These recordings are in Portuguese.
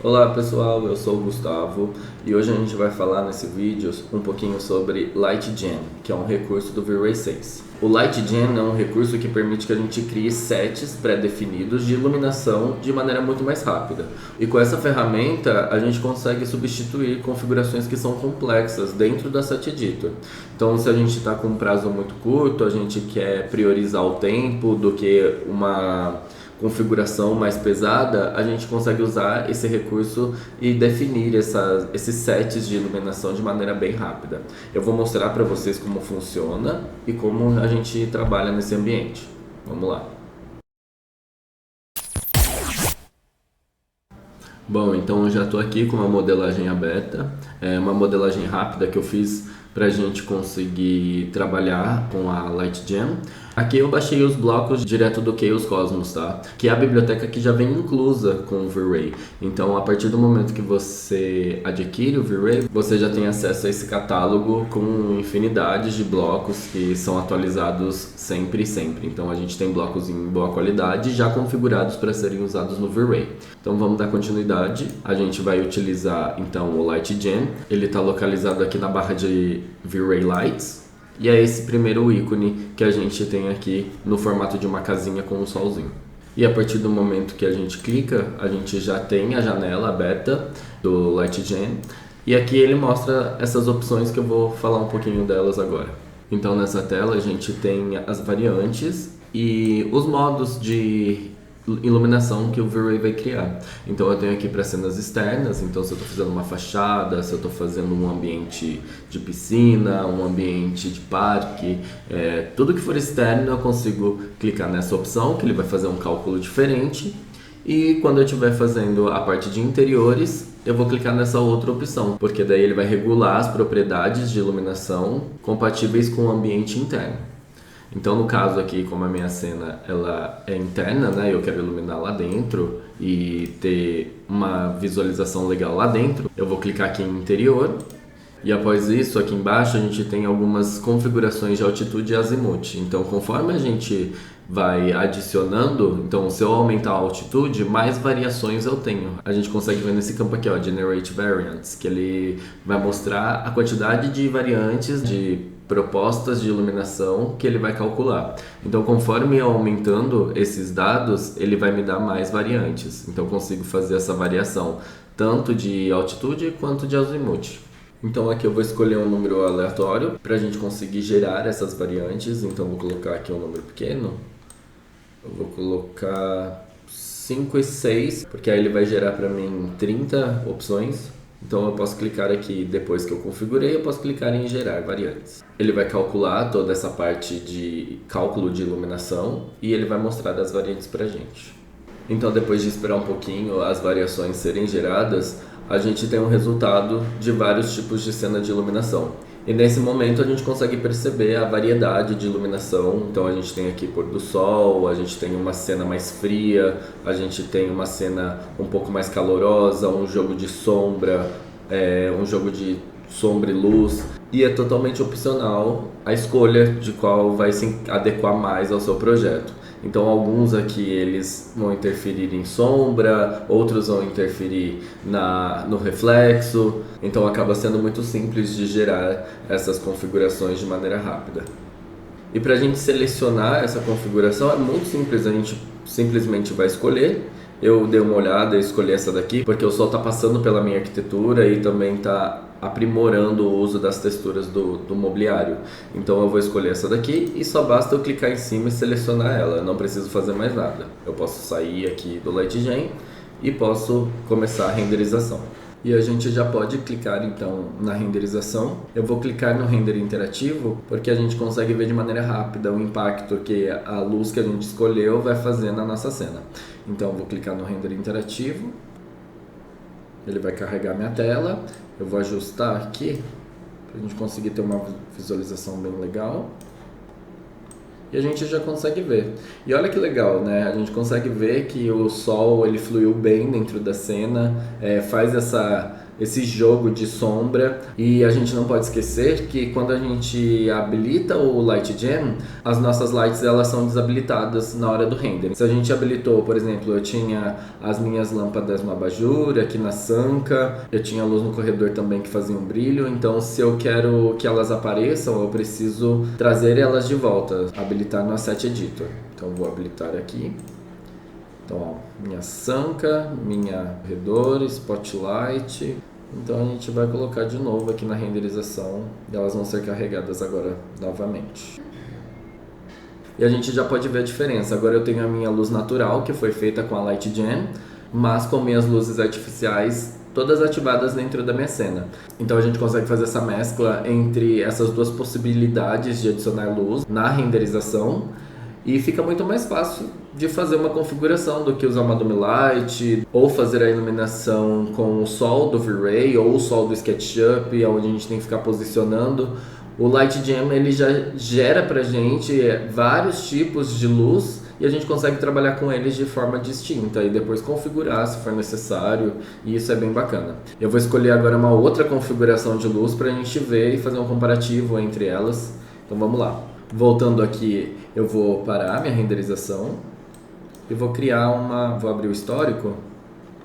Olá pessoal, eu sou o Gustavo e hoje a gente vai falar nesse vídeo um pouquinho sobre Light Gen, que é um recurso do V-Ray 6. O Light Gen é um recurso que permite que a gente crie sets pré-definidos de iluminação de maneira muito mais rápida. E com essa ferramenta a gente consegue substituir configurações que são complexas dentro da Set Editor. Então, se a gente está com um prazo muito curto, a gente quer priorizar o tempo do que uma configuração mais pesada, a gente consegue usar esse recurso e definir esses sets de iluminação de maneira bem rápida. Eu vou mostrar para vocês como funciona e como a gente trabalha nesse ambiente. Vamos lá. Bom, então eu já estou aqui com uma modelagem aberta, é uma modelagem rápida que eu fiz para a gente conseguir trabalhar com a Light Gen. Aqui eu baixei os blocos direto do Chaos Cosmos, tá? Que é a biblioteca que já vem inclusa com o V-Ray. Então, a partir do momento que você adquire o V-Ray, você já tem acesso a esse catálogo com infinidades de blocos que são atualizados sempre e sempre. Então, a gente tem blocos em boa qualidade já configurados para serem usados no V-Ray. Então, vamos dar continuidade. A gente vai utilizar, então, o Light Gen. Ele está localizado aqui na barra de V-Ray Lights. E é esse primeiro ícone que a gente tem aqui no formato de uma casinha com um solzinho. E a partir do momento que a gente clica, a gente já tem a janela aberta do Light Gen. E aqui ele mostra essas opções que eu vou falar um pouquinho delas agora. Então nessa tela a gente tem as variantes e os modos de iluminação que o V-Ray vai criar. Então eu tenho aqui para cenas externas, então se eu estou fazendo uma fachada, se eu estou fazendo um ambiente de piscina, um ambiente de parque, tudo que for externo eu consigo clicar nessa opção, que ele vai fazer um cálculo diferente. E quando eu estiver fazendo a parte de interiores, eu vou clicar nessa outra opção, porque daí ele vai regular as propriedades de iluminação compatíveis com o ambiente interno. Então, no caso aqui, como a minha cena ela é interna, né, eu quero iluminar lá dentro e ter uma visualização legal lá dentro, eu vou clicar aqui em interior. E após isso, aqui embaixo, a gente tem algumas configurações de altitude e azimuth. Então, conforme a gente vai adicionando, então se eu aumentar a altitude, mais variações eu tenho. A gente consegue ver nesse campo aqui, ó, Generate Variants, que ele vai mostrar a quantidade de variantes de propostas de iluminação que ele vai calcular. Então, conforme eu aumentando esses dados, ele vai me dar mais variantes. Então, eu consigo fazer essa variação tanto de altitude quanto de azimuth. Então aqui eu vou escolher um número aleatório para a gente conseguir gerar essas variantes. Então vou colocar aqui um número pequeno. Eu vou colocar 5 e 6, porque aí ele vai gerar para mim 30 opções. Então eu posso clicar aqui, depois que eu configurei, eu posso clicar em gerar variantes. Ele vai calcular toda essa parte de cálculo de iluminação e ele vai mostrar as variantes para a gente. Então depois de esperar um pouquinho as variações serem geradas, a gente tem um resultado de vários tipos de cena de iluminação. E nesse momento a gente consegue perceber a variedade de iluminação. Então a gente tem aqui pôr do sol, a gente tem uma cena mais fria, a gente tem uma cena um pouco mais calorosa, um jogo de sombra, um jogo de sombra e luz. E é totalmente opcional a escolha de qual vai se adequar mais ao seu projeto. Então alguns aqui eles vão interferir em sombra, outros vão interferir no reflexo, então acaba sendo muito simples de gerar essas configurações de maneira rápida. E para a gente selecionar essa configuração é muito simples, a gente simplesmente vai escolher. Eu dei uma olhada e escolhi essa daqui porque o sol está passando pela minha arquitetura e também está aprimorando o uso das texturas do mobiliário. Então eu vou escolher essa daqui e só basta eu clicar em cima e selecionar ela, eu não preciso fazer mais nada. Eu posso sair aqui do Light Gen e posso começar a renderização. E a gente já pode clicar então na renderização. Eu vou clicar no render interativo porque a gente consegue ver de maneira rápida o impacto que a luz que a gente escolheu vai fazer na nossa cena. Então eu vou clicar no render interativo. Ele vai carregar minha tela. Eu vou ajustar aqui para a gente conseguir ter uma visualização bem legal. E a gente já consegue ver. E olha que legal, né? A gente consegue ver que o sol ele fluiu bem dentro da cena, faz essa esse jogo de sombra. E a gente não pode esquecer que quando a gente habilita o Light Gen, as nossas lights elas são desabilitadas na hora do render. Se a gente habilitou, por exemplo, eu tinha as minhas lâmpadas no abajur, aqui na sanca, eu tinha luz no corredor também que fazia um brilho, então se eu quero que elas apareçam, eu preciso trazer elas de volta, habilitar no Asset Editor. Então vou habilitar aqui. Então, ó, minha sanca, minha corredor, spotlight. Então a gente vai colocar de novo aqui na renderização e elas vão ser carregadas agora novamente. E a gente já pode ver a diferença. Agora eu tenho a minha luz natural, que foi feita com a Light Gen, mas com minhas luzes artificiais todas ativadas dentro da minha cena. Então a gente consegue fazer essa mescla entre essas duas possibilidades de adicionar luz na renderização. E fica muito mais fácil de fazer uma configuração do que usar uma Dome Light ou fazer a iluminação com o sol do V-Ray ou o sol do SketchUp, onde a gente tem que ficar posicionando. O Light Gem ele já gera pra gente vários tipos de luz e a gente consegue trabalhar com eles de forma distinta e depois configurar se for necessário, e isso é bem bacana. Eu vou escolher agora uma outra configuração de luz pra gente ver e fazer um comparativo entre elas. Então vamos lá. Voltando aqui, eu vou parar minha renderização e vou criar vou abrir o histórico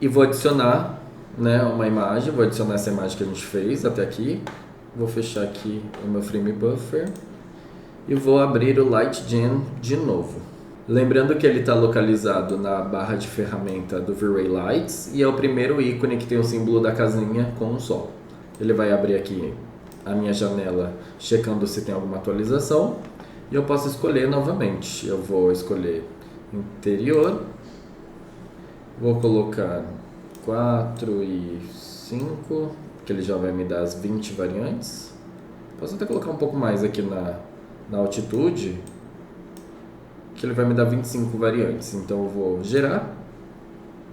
e vou adicionar, né, uma imagem, vou adicionar essa imagem que a gente fez até aqui. Vou fechar aqui o meu frame buffer e vou abrir o Light Gen de novo. Lembrando que ele está localizado na barra de ferramenta do V-Ray Lights e é o primeiro ícone que tem o símbolo da casinha com o sol. Ele vai abrir aqui a minha janela checando se tem alguma atualização e eu posso escolher novamente. Eu vou escolher interior, vou colocar 4 e 5, que ele já vai me dar as 20 variantes. Posso até colocar um pouco mais aqui na altitude, que ele vai me dar 25 variantes. Então eu vou gerar,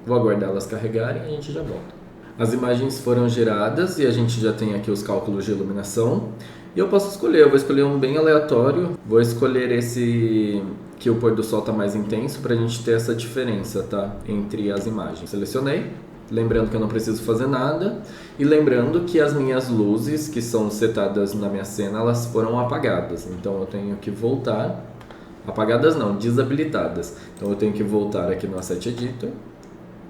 vou aguardar elas carregarem e a gente já volta. As imagens foram geradas e a gente já tem aqui os cálculos de iluminação. E eu posso escolher, eu vou escolher um bem aleatório. Vou escolher esse que o pôr do sol está mais intenso para a gente ter essa diferença, tá? Entre as imagens. Selecionei, lembrando que eu não preciso fazer nada. E lembrando que as minhas luzes que são setadas na minha cena, elas foram apagadas. Então eu tenho que voltar. Apagadas não, desabilitadas. Então eu tenho que voltar aqui no Asset Editor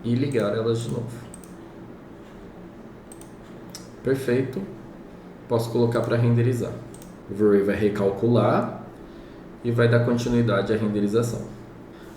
e ligar elas de novo. Perfeito. Posso colocar para renderizar. O V-Ray vai recalcular e vai dar continuidade à renderização.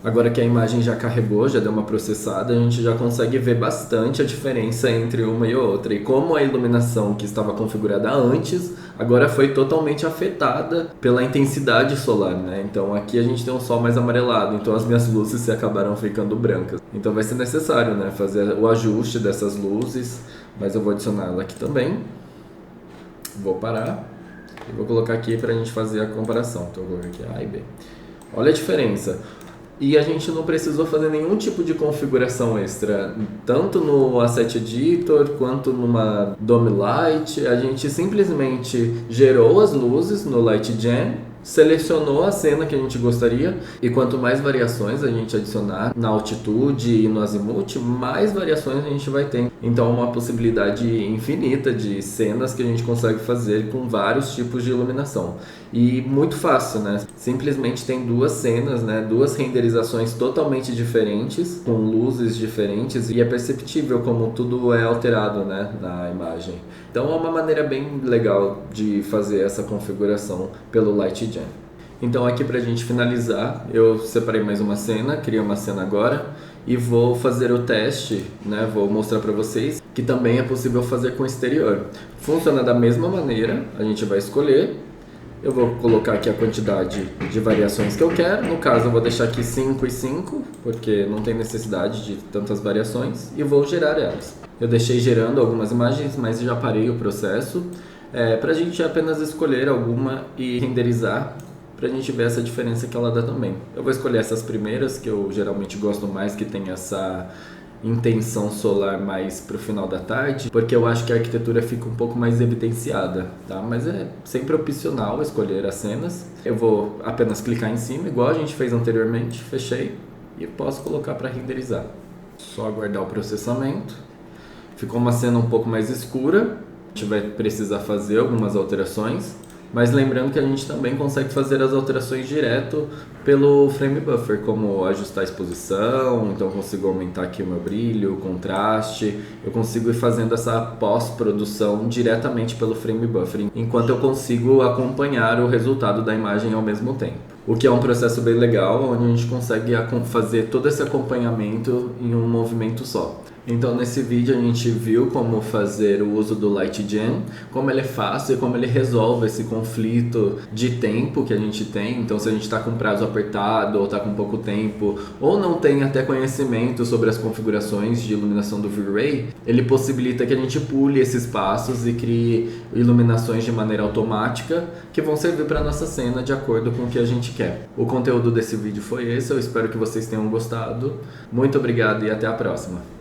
Agora que a imagem já carregou, já deu uma processada, a gente já consegue ver bastante a diferença entre uma e outra. E como a iluminação que estava configurada antes, agora foi totalmente afetada pela intensidade solar, né? Então aqui a gente tem um sol mais amarelado, então as minhas luzes acabaram ficando brancas. Então vai ser necessário, né, fazer o ajuste dessas luzes, mas eu vou adicionar ela aqui também. Vou parar e vou colocar aqui para a gente fazer a comparação. Então eu vou ver aqui A e B. Olha a diferença. E a gente não precisou fazer nenhum tipo de configuração extra, tanto no Asset Editor quanto numa Dome Light. A gente simplesmente gerou as luzes no Light Gen, selecionou a cena que a gente gostaria, e quanto mais variações a gente adicionar na altitude e no azimuth, mais variações a gente vai ter. Então é uma possibilidade infinita de cenas que a gente consegue fazer com vários tipos de iluminação. E muito fácil, né? Simplesmente tem duas cenas, né? Duas renderizações totalmente diferentes, com luzes diferentes, e é perceptível como tudo é alterado, né, na imagem. Então é uma maneira bem legal de fazer essa configuração pelo Light Gen. Então aqui pra gente finalizar, eu separei mais uma cena, criei uma cena agora e vou fazer o teste, né? Vou mostrar pra vocês que também é possível fazer com exterior. Funciona da mesma maneira, a gente vai escolher. Eu vou colocar aqui a quantidade de variações que eu quero. No caso, eu vou deixar aqui 5 e 5, porque não tem necessidade de tantas variações. E vou gerar elas. Eu deixei gerando algumas imagens, mas já parei o processo. Para a gente apenas escolher alguma e renderizar, para a gente ver essa diferença que ela dá também. Eu vou escolher essas primeiras, que eu geralmente gosto mais, que tem essa intenção solar mais pro final da tarde, porque eu acho que a arquitetura fica um pouco mais evidenciada, tá? Mas é sempre opcional escolher as cenas. Eu vou apenas clicar em cima, igual a gente fez anteriormente, fechei e posso colocar para renderizar. Só aguardar o processamento. Ficou uma cena um pouco mais escura, a gente vai precisar fazer algumas alterações, mas lembrando que a gente também consegue fazer as alterações direto pelo Frame Buffer, como ajustar a exposição, então eu consigo aumentar aqui o meu brilho, o contraste, eu consigo ir fazendo essa pós-produção diretamente pelo Frame Buffer, enquanto eu consigo acompanhar o resultado da imagem ao mesmo tempo. O que é um processo bem legal, onde a gente consegue fazer todo esse acompanhamento em um movimento só. Então nesse vídeo a gente viu como fazer o uso do Light Gen, como ele é fácil e como ele resolve esse conflito de tempo que a gente tem. Então se a gente está com prazo apertado ou está com pouco tempo ou não tem até conhecimento sobre as configurações de iluminação do V-Ray, ele possibilita que a gente pule esses passos e crie iluminações de maneira automática que vão servir para a nossa cena de acordo com o que a gente quer. O conteúdo desse vídeo foi esse, eu espero que vocês tenham gostado. Muito obrigado e até a próxima!